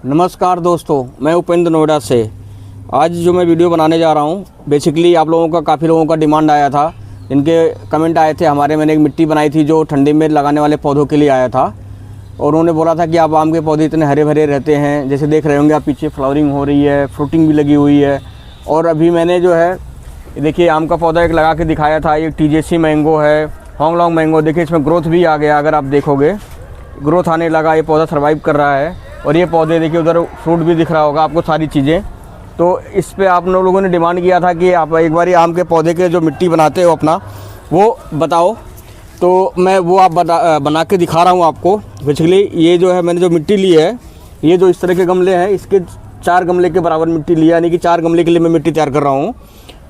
नमस्कार दोस्तों, मैं उपेंद्र नोएडा से। आज जो मैं वीडियो बनाने जा रहा हूँ, बेसिकली आप लोगों का काफ़ी लोगों का डिमांड आया था, इनके कमेंट आए थे हमारे। मैंने एक मिट्टी बनाई थी जो ठंडी में लगाने वाले पौधों के लिए आया था, और उन्होंने बोला था कि आप आम के पौधे इतने हरे भरे रहते हैं, जैसे देख रहे होंगे आप पीछे फ्लावरिंग हो रही है, फ्रूटिंग भी लगी हुई है। और अभी मैंने जो है देखिए आम का पौधा एक लगा के दिखाया था, ये TJC मैंगो है, होंगलोंग मैंगो। देखिए इसमें ग्रोथ भी आ गया, अगर आप देखोगे ग्रोथ आने लगा, ये पौधा सर्वाइव कर रहा है। और ये पौधे देखिए उधर फ्रूट भी दिख रहा होगा आपको, सारी चीज़ें। तो इस पे आप लोगों ने डिमांड किया था कि आप एक बार आम के पौधे के जो मिट्टी बनाते हो अपना, वो बताओ। तो मैं वो बना के दिखा रहा हूँ आपको। बेसिकली ये जो है मैंने जो मिट्टी ली है, ये जो इस तरह के गमले हैं, इसके 4 गमले के बराबर मिट्टी लिया, यानी कि 4 गमले के लिए मैं मिट्टी तैयार कर रहा हूँ।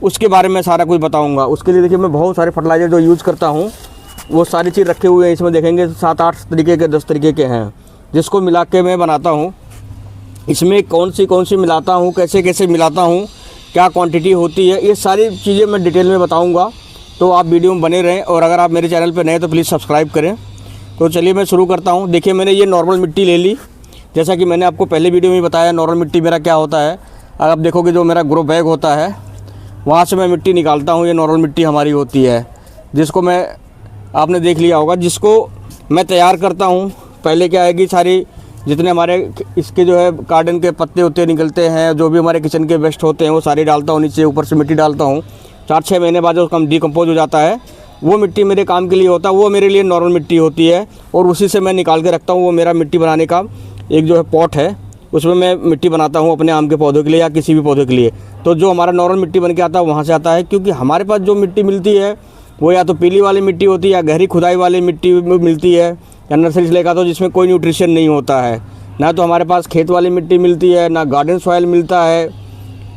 उसके बारे में सारा कुछ बताऊँगा। उसके लिए देखिए मैं बहुत सारे फर्टिलाइज़र जो यूज़ करता हूँ वो सारी चीज़ रखे हुए हैं। इसमें देखेंगे 7-8 तरीके के 10 तरीके के हैं, जिसको मिला के मैं बनाता हूँ। इसमें कौन सी मिलाता हूँ, कैसे कैसे मिलाता हूँ, क्या क्वांटिटी होती है, ये सारी चीज़ें मैं डिटेल में बताऊँगा। तो आप वीडियो में बने रहें, और अगर आप मेरे चैनल पर नए तो प्लीज़ सब्सक्राइब करें। तो चलिए मैं शुरू करता हूँ। देखिए मैंने ये नॉर्मल मिट्टी ले ली, जैसा कि मैंने आपको पहले वीडियो में बताया नॉर्मल मिट्टी मेरा क्या होता है। अगर आप देखोगे जो मेरा ग्रो बैग होता है, वहाँ से मैं मिट्टी निकालता हूँ। ये नॉर्मल मिट्टी हमारी होती है, जिसको मैं आपने देख लिया होगा, जिसको मैं तैयार करता हूँ। पहले क्या है कि सारी जितने हमारे इसके जो है गार्डन के पत्ते उत्ते निकलते हैं, जो भी हमारे किचन के वेस्ट होते हैं, वो सारे डालता हूँ नीचे, ऊपर से मिट्टी डालता हूँ। 4-6 महीने बाद जो कम डिकम्पोज हो जाता है, वो मिट्टी मेरे काम के लिए होता है, वो मेरे लिए नॉर्मल मिट्टी होती है। और उसी से मैं निकाल के रखता हूँ। वो मेरा मिट्टी बनाने का एक जो है पॉट है, उसमें मैं मिट्टी बनाता हूँ अपने आम के पौधों के लिए या किसी भी पौधे के लिए। तो जो हमारा नॉर्मल मिट्टी बन के आता है वहाँ से आता है, क्योंकि हमारे पास जो मिट्टी मिलती है वो या तो पीली वाली मिट्टी होती है, या गहरी खुदाई वाली मिट्टी मिलती है, या नर्सरी से लेकर, तो जिसमें कोई न्यूट्रिशन नहीं होता है। ना तो हमारे पास खेत वाली मिट्टी मिलती है, ना गार्डन सॉइल मिलता है,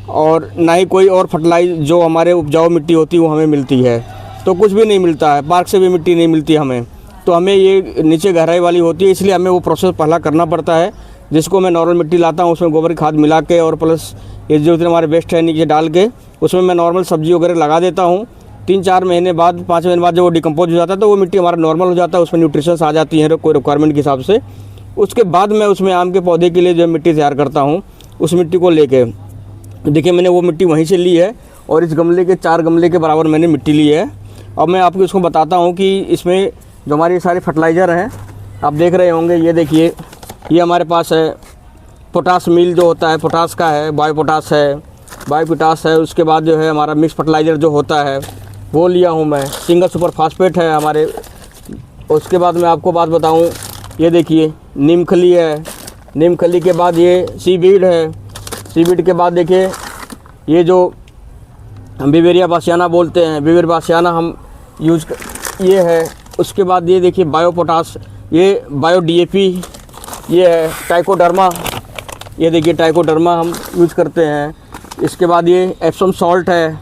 और ना ही कोई और फर्टिलाइज जो हमारे उपजाऊ मिट्टी होती है वो हमें मिलती है। तो कुछ भी नहीं मिलता है, पार्क से भी मिट्टी नहीं मिलती हमें। तो हमें ये नीचे गहराई वाली होती है, इसलिए हमें वो प्रोसेस पहला करना पड़ता है, जिसको मैं नॉर्मल मिट्टी लाता हूँ, उसमें गोबर खाद मिला के, और प्लस ये जो हमारे वेस्ट है नीचे डाल के, उसमें मैं नॉर्मल सब्जी वगैरह लगा देता हूँ। 3-4 महीने बाद, 5 महीने बाद जब वो डिकम्पोज हो जाता है, तो वो मिट्टी हमारा नॉर्मल हो जाता है, उसमें न्यूट्रिशंस आ जाती हैं कोई रिक्वायरमेंट के हिसाब से। उसके बाद मैं उसमें आम के पौधे के लिए जो मिट्टी तैयार करता हूँ, उस मिट्टी को लेके देखिए मैंने वो मिट्टी वहीं से ली है, और इस गमले के 4 गमले के बराबर मैंने मिट्टी ली है। अब मैं आपको इसको बताता हूँ कि इसमें जो हमारे सारे फर्टिलाइज़र हैं, आप देख रहे होंगे, ये देखिए ये हमारे पास है पोटास मील जो होता है, पोटास का है, बायोपोटास है। उसके बाद जो है हमारा मिक्स फर्टिलाइज़र जो होता है वो लिया हूँ मैं, सिंगल सुपर फास्फेट है हमारे। उसके बाद मैं आपको बात बताऊँ, ये देखिए नीमखली है, नीमखली के बाद ये सीवीड है, सीवीड के बाद देखिए ये जो हम बिवेरिया बासियाना बोलते हैं, बिवेरिया बासियाना हम ये है। उसके बाद ये देखिए बायोपोटास, ये बायो DAP, ये है ट्राइकोडर्मा, ये देखिए ट्राइकोडर्मा हम यूज़ करते हैं। इसके बाद ये एप्सम सॉल्ट है।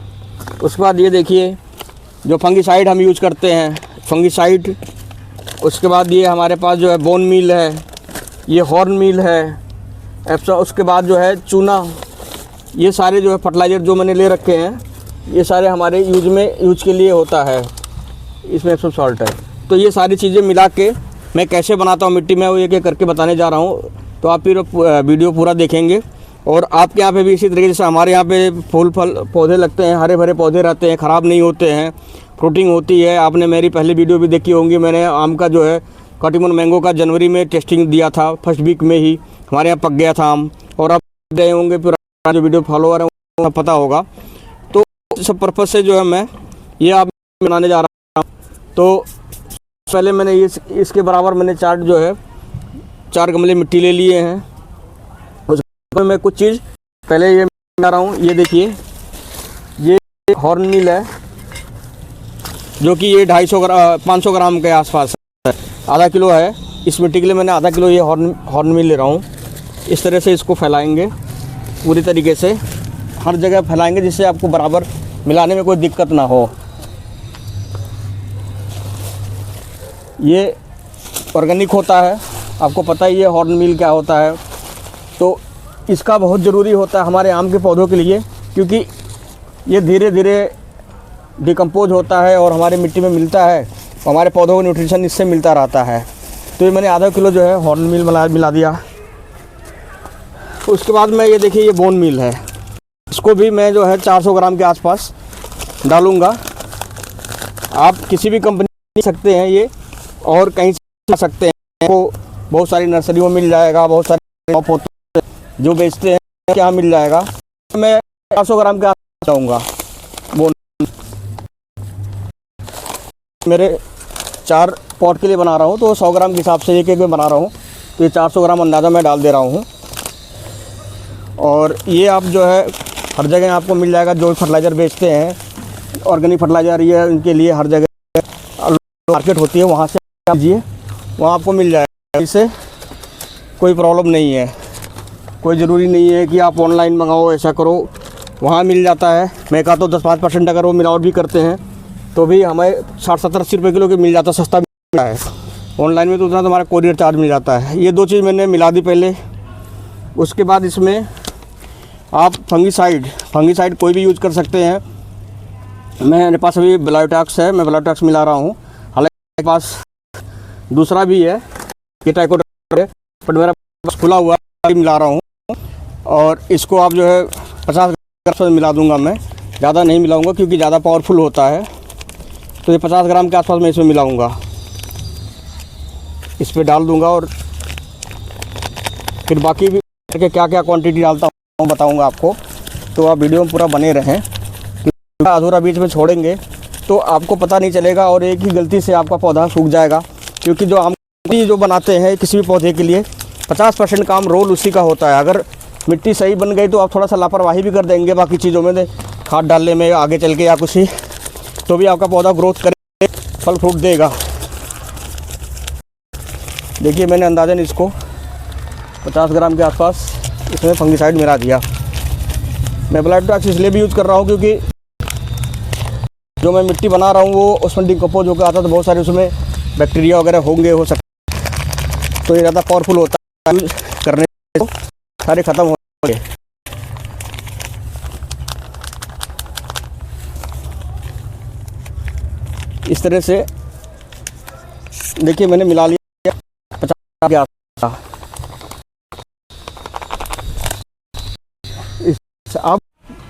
उसके बाद ये देखिए जो फंगिसाइड हम यूज़ करते हैं, फंगिसाइड। उसके बाद ये हमारे पास जो है बोन मील है, ये हॉर्न मील है, एप्सम। उसके बाद जो है चूना। ये सारे जो है फर्टिलाइज़र जो मैंने ले रखे हैं, ये सारे हमारे यूज के लिए होता है। इसमें एप्सम सॉल्ट है। तो ये सारी चीज़ें मिला के मैं कैसे बनाता हूँ मिट्टी में, वो एक करके बताने जा रहा हूँ। तो आप फिर वीडियो पूरा देखेंगे। और आपके यहाँ पे भी इसी तरीके से हमारे यहाँ पे फूल फल पौधे लगते हैं, हरे भरे पौधे रहते हैं, ख़राब नहीं होते हैं, फ्रूटिंग होती है। आपने मेरी पहले वीडियो भी देखी होंगी, मैंने आम का जो है कटिमन मैंगो का जनवरी में टेस्टिंग दिया था, फर्स्ट वीक में ही हमारे यहाँ पक गया था आम। और आप गए होंगे, फिर जो वीडियो फॉलोअर है उन्हें पता होगा। तो सब पर्पज़ से जो है मैं ये आप बनाने जा रहा हूँ। तो पहले मैंने इसके बराबर मैंने 4 गमले मिट्टी ले लिए हैं। उसमें मैं कुछ चीज़ पहले ये बना रहा हूँ। ये देखिए ये हॉर्न मील है, जो कि ये 500 ग्राम के आसपास है, आधा किलो है। इस मिट्टी के लिए मैंने आधा किलो ये हॉर्न मील ले रहा हूँ। इस तरह से इसको फैलाएंगे पूरी तरीके से, हर जगह फैलाएंगे, जिससे आपको बराबर मिलाने में कोई दिक्कत ना हो। ये ऑर्गेनिक होता है, आपको पता ही है हॉर्न मील क्या होता है। तो इसका बहुत ज़रूरी होता है हमारे आम के पौधों के लिए, क्योंकि ये धीरे धीरे डिकम्पोज होता है और हमारे मिट्टी में मिलता है, हमारे पौधों को न्यूट्रिशन इससे मिलता रहता है। तो ये मैंने आधा किलो जो है हॉर्न मील मिला दिया। उसके बाद में ये देखिए, ये बोन मील है, इसको भी मैं जो है 400 ग्राम के आसपास डालूँगा। आप किसी भी कंपनी सकते हैं ये, और कहीं से ला सकते हैं, आपको बहुत सारी नर्सरियों में मिल जाएगा, बहुत सारे शॉप होते हैं जो बेचते हैं, क्या मिल जाएगा। मैं 400 ग्राम के आसपास डालूँगा बोन। मेरे 4 पॉट के लिए बना रहा हूँ, तो 100 ग्राम के हिसाब से एक में बना रहा हूँ, तो ये 400 ग्राम अंदाज़ा मैं डाल दे रहा हूँ। और ये आप जो है हर जगह आपको मिल जाएगा, जो फर्टिलाइज़र बेचते हैं, ऑर्गेनिक फर्टिलाइज़र, ये इनके लिए हर जगह मार्केट होती है, वहाँ से लीजिए, वहाँ आपको मिल जाएगा। इससे कोई प्रॉब्लम नहीं है, कोई ज़रूरी नहीं है कि आप ऑनलाइन मंगाओ, ऐसा करो, वहाँ मिल जाता है। मैं कहता हूँ 10-5% अगर वो मिलावट भी करते हैं तो भी हमें 60-70-80 रुपये किलो के मिल जाता है, सस्ता मिलता है। ऑनलाइन में तो उतना तुम्हारा कोरियर चार्ज मिल जाता है। ये 2 चीज़ मैंने मिला दी पहले। उसके बाद इसमें आप फंगीसाइड कोई भी यूज़ कर सकते हैं। मेरे पास अभी बायोटैक्स है, मैं बायोटैक्स मिला रहा हूँ। हालांकि मेरे पास दूसरा भी है, ये ट्राइकोडर्मा है, बट मेरा पास खुला हुआ मिला रहा हूँ। और इसको आप जो है 50 ग्राम मिला दूँगा मैं, ज़्यादा नहीं मिलाऊँगा क्योंकि ज़्यादा पावरफुल होता है। तो ये 50 ग्राम के आसपास मैं इसमें मिलाऊंगा, इस पर डाल दूंगा। और फिर बाकी भी करके क्या क्या क्वांटिटी डालता हूँ बताऊंगा आपको, तो आप वीडियो में पूरा बने रहें। अधूरा बीच में छोड़ेंगे तो आपको पता नहीं चलेगा, और एक ही गलती से आपका पौधा सूख जाएगा। क्योंकि जो हम जो बनाते हैं किसी भी पौधे के लिए 50% काम रोल उसी का होता है। अगर मिट्टी सही बन गई तो आप थोड़ा सा लापरवाही भी कर देंगे बाकी चीज़ों में, खाद डालने में आगे चल के या कुछ ही, तो भी आपका पौधा ग्रोथ करे, फल फ्रूट देगा। देखिए मैंने अंदाज़न इसको 50 ग्राम के आसपास इसमें फंगीसाइड मिला दिया। मैं बायोटैक्स इसलिए भी यूज़ कर रहा हूँ क्योंकि जो मैं मिट्टी बना रहा हूँ वो उसमें डिकम्पोज होकर आता है, तो बहुत सारे उसमें बैक्टीरिया वगैरह होंगे, हो सकते, तो ये ज़्यादा पावरफुल होता है, यूज करने तो सारे ख़त्म होंगे। इस तरह से देखिए मैंने मिला लिया 50 के आसपास। अब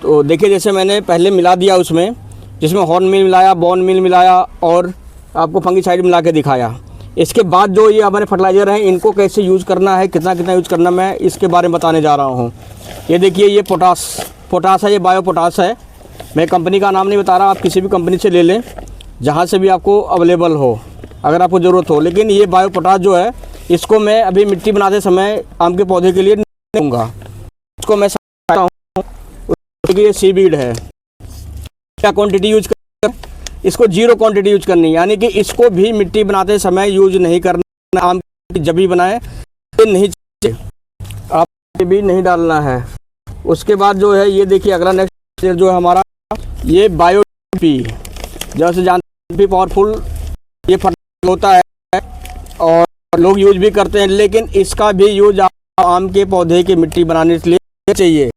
तो देखिए जैसे मैंने पहले मिला दिया उसमें, जिसमें हॉर्न मील मिलाया, बोन मील मिलाया और आपको फंगीसाइड मिला के दिखाया। इसके बाद जो ये हमारे फर्टिलाइज़र हैं, इनको कैसे यूज़ करना है, कितना कितना यूज़ करना, मैं इसके बारे में बताने जा रहा हूँ। ये देखिए ये पोटास है, ये बायो पोटास है। मैं कंपनी का नाम नहीं बता रहा, आप किसी भी कंपनी से ले लें, जहाँ से भी आपको अवेलेबल हो, अगर आपको ज़रूरत हो। लेकिन ये बायो पोटास जो है, इसको मैं अभी मिट्टी बनाते समय आम के पौधे के लिए नहीं दूँगा, इसको मैं समझाता हूँ। ये सीवीड है, क्या क्वांटिटी यूज कर, इसको 0 क्वांटिटी यूज करनी, यानी कि इसको भी मिट्टी बनाते समय यूज नहीं करना। आम की जब भी बनाए नहीं चाहिए, आप भी नहीं डालना है। उसके बाद जो है ये देखिए अगला नेक्स्ट जो है हमारा, ये बायो पी, जैसे जानते हैं पावरफुल ये फर्टिलाइजर होता है और लोग यूज भी करते हैं, लेकिन इसका भी यूज आम के पौधे की मिट्टी बनाने के लिए चाहिए,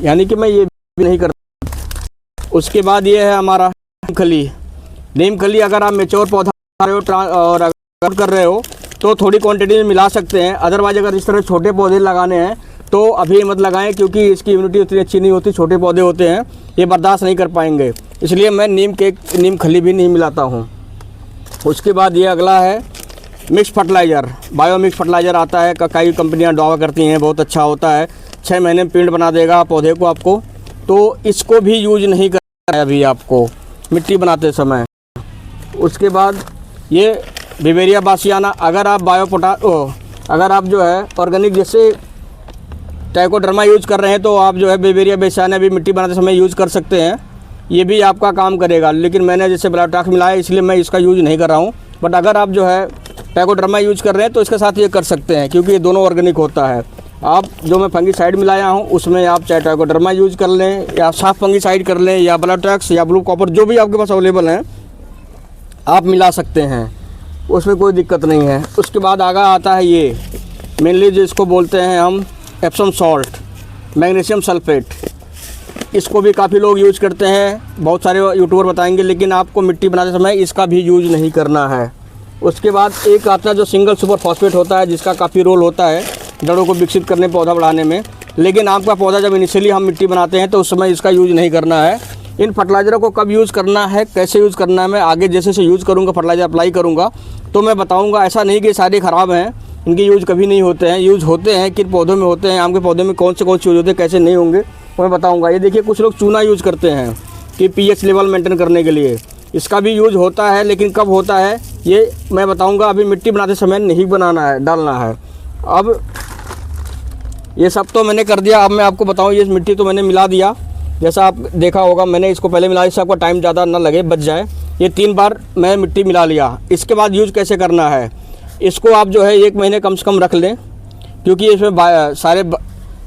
यानी कि मैं ये भी नहीं करता। उसके बाद ये है हमारा नीम खली। अगर आप मेच्योर पौधा और अगर कर रहे हो तो थोड़ी क्वांटिटी में मिला सकते हैं। अदरवाइज अगर इस तरह छोटे पौधे लगाने हैं तो अभी मत लगाएं, क्योंकि इसकी इम्यूनिटी उतनी अच्छी नहीं होती, छोटे पौधे होते हैं, ये बर्दाश्त नहीं कर पाएंगे, इसलिए मैं नीम खली भी नहीं मिलाता हूँ। उसके बाद ये अगला है mix fertiliser, bio mix fertiliser आता है, कई कंपनियाँ दावा करती हैं बहुत अच्छा होता है, 6 महीने में पेड़ बना देगा पौधे को आपको, तो इसको भी यूज नहीं करना है अभी आपको मिट्टी बनाते समय। उसके बाद ये बिवेरिया बासियाना, अगर आप अगर आप जो है ऑर्गेनिक जैसे ट्राइकोडर्मा यूज़ कर रहे हैं तो आप जो है बिवेरिया बासियाना भी मिट्टी बनाते समय यूज़ कर सकते हैं, ये भी आपका काम करेगा। लेकिन मैंने जैसे बायोटैक्स मिलाया इसलिए मैं इसका यूज़ नहीं कर रहा हूँ, बट अगर आप जो है ट्राइकोडर्मा यूज़ कर रहे हैं तो इसके साथ ये कर सकते हैं, क्योंकि ये दोनों ऑर्गेनिक होता है। आप जो मैं फंगीसाइड मिलाया हूँ उसमें आप चाहे ट्राइकोडर्मा यूज़ कर लें या साफ फंगीसाइड कर लें या बायोटैक्स या ब्लू कॉपर, जो भी आपके पास अवेलेबल हैं आप मिला सकते हैं, उसमें कोई दिक्कत नहीं है। उसके बाद आगे आता है ये मेनली जिसको बोलते हैं हम एप्सम सॉल्ट, मैग्नीशियम सल्फेट, इसको भी काफ़ी लोग यूज़ करते हैं, बहुत सारे यूट्यूबर बताएंगे, लेकिन आपको मिट्टी बनाते समय इसका भी यूज़ नहीं करना है। उसके बाद एक आता है जो सिंगल सुपर फॉस्फेट होता है, जिसका काफ़ी रोल होता है जड़ों को विकसित करने, पौधा बढ़ाने में, लेकिन आम का पौधा जब इनिशियली हम मिट्टी बनाते हैं तो उस समय इसका यूज़ नहीं करना है। इन फर्टिलाइज़रों को कब यूज़ करना है, कैसे यूज़ करना है, मैं आगे जैसे जैसे यूज़ करूँगा, फर्टिलाइज़र अप्लाई करूँगा तो मैं बताऊँगा। ऐसा नहीं कि सारे ख़राब हैं, इनके यूज़ कभी नहीं होते हैं। यूज़ होते हैं, किन पौधों में होते हैं, आम के पौधे में कौन से यूज़ होते हैं, कैसे नहीं होंगे वो मैं बताऊँगा। ये देखिए कुछ लोग चूना यूज़ करते हैं कि pH लेवल मेंटेन करने के लिए, इसका भी यूज़ होता है, लेकिन कब होता है ये मैं बताऊंगा। अभी मिट्टी बनाते समय नहीं बनाना है, डालना है। अब ये सब तो मैंने कर दिया, अब मैं आपको बताऊं, ये मिट्टी तो मैंने मिला दिया, जैसा आप देखा होगा मैंने इसको पहले मिला, इससे आपको टाइम ज़्यादा ना लगे, बच जाए। ये 3 बार मैं मिट्टी मिला लिया। इसके बाद यूज़ कैसे करना है, इसको आप जो है 1 महीने कम से कम रख लें, क्योंकि इसमें सारे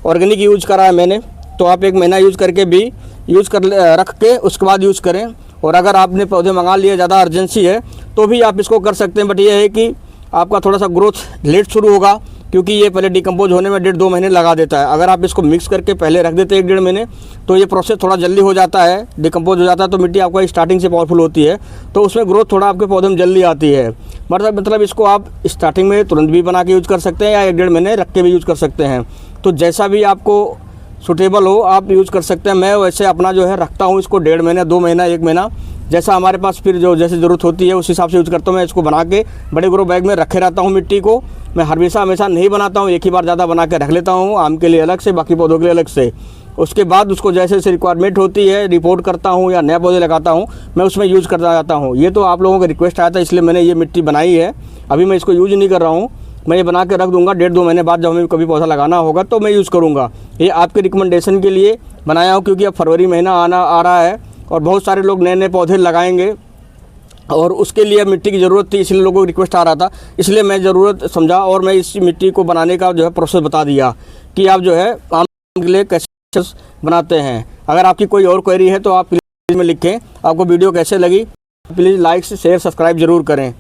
ऑर्गेनिक यूज़ करा है मैंने, तो आप 1 महीना यूज़ करके भी रख के उसके बाद यूज़ करें। और अगर आपने पौधे मंगा लिए, ज़्यादा अर्जेंसी है तो भी आप इसको कर सकते हैं। बट ये है कि आपका थोड़ा सा ग्रोथ लेट शुरू होगा, क्योंकि ये पहले डिकम्पोज होने में 1.5-2 महीने लगा देता है। अगर आप इसको मिक्स करके पहले रख देते हैं 1-1.5 महीने तो ये प्रोसेस थोड़ा जल्दी हो जाता है, डिकम्पोज हो जाता है। तो मिट्टी आपका स्टार्टिंग से पावरफुल होती है, तो उसमें ग्रोथ थोड़ा आपके पौधे में जल्दी आती है। मतलब इसको आप स्टार्टिंग में तुरंत भी बना के यूज़ कर सकते हैं या 1-1.5 महीने रख के भी यूज़ कर सकते हैं। तो जैसा भी आपको सूटेबल हो आप यूज़ कर सकते हैं। मैं वैसे अपना जो है रखता हूँ इसको 1.5 महीना, 2 महीना, 1 महीना, जैसा हमारे पास फिर जो जैसे ज़रूरत होती है उस हिसाब से यूज़ करता हूँ। मैं इसको बना के बड़े ग्रो बैग में रखे रहता हूँ मिट्टी को। मैं हमेशा नहीं बनाता हूँ, एक ही बार ज़्यादा बना के रख लेता हूँ, आम के लिए अलग से, बाकी पौधों के लिए अलग से। उसके बाद उसको जैसे जैसे रिक्वायरमेंट होती है रिपोर्ट करता हूँ या नए पौधे लगाता हूँ, मैं उसमें यूज़ करता जाता हूँ। ये तो आप लोगों का रिक्वेस्ट आया था, इसलिए मैंने ये मिट्टी बनाई है। अभी मैं इसको यूज़ नहीं कर रहा हूँ, मैं ये बना के रख दूंगा। 1.5-2 महीने बाद जब हमें कभी पौधा लगाना होगा तो मैं यूज़ करूँगा। ये आपके रिकमेंडेशन के लिए बनाया हूँ, क्योंकि अब फरवरी महीना आ रहा है और बहुत सारे लोग नए नए पौधे लगाएंगे और उसके लिए मिट्टी की ज़रूरत थी, इसलिए लोगों को रिक्वेस्ट आ रहा था, इसलिए मैं ज़रूरत समझा और मैं इस मिट्टी को बनाने का जो है प्रोसेस बता दिया कि आप जो है आम के लिए कैसे बनाते हैं। अगर आपकी कोई और क्वेरी है तो आप प्लीज़ में लिखें। आपको वीडियो कैसे लगी प्लीज़ लाइक शेयर सब्सक्राइब ज़रूर करें।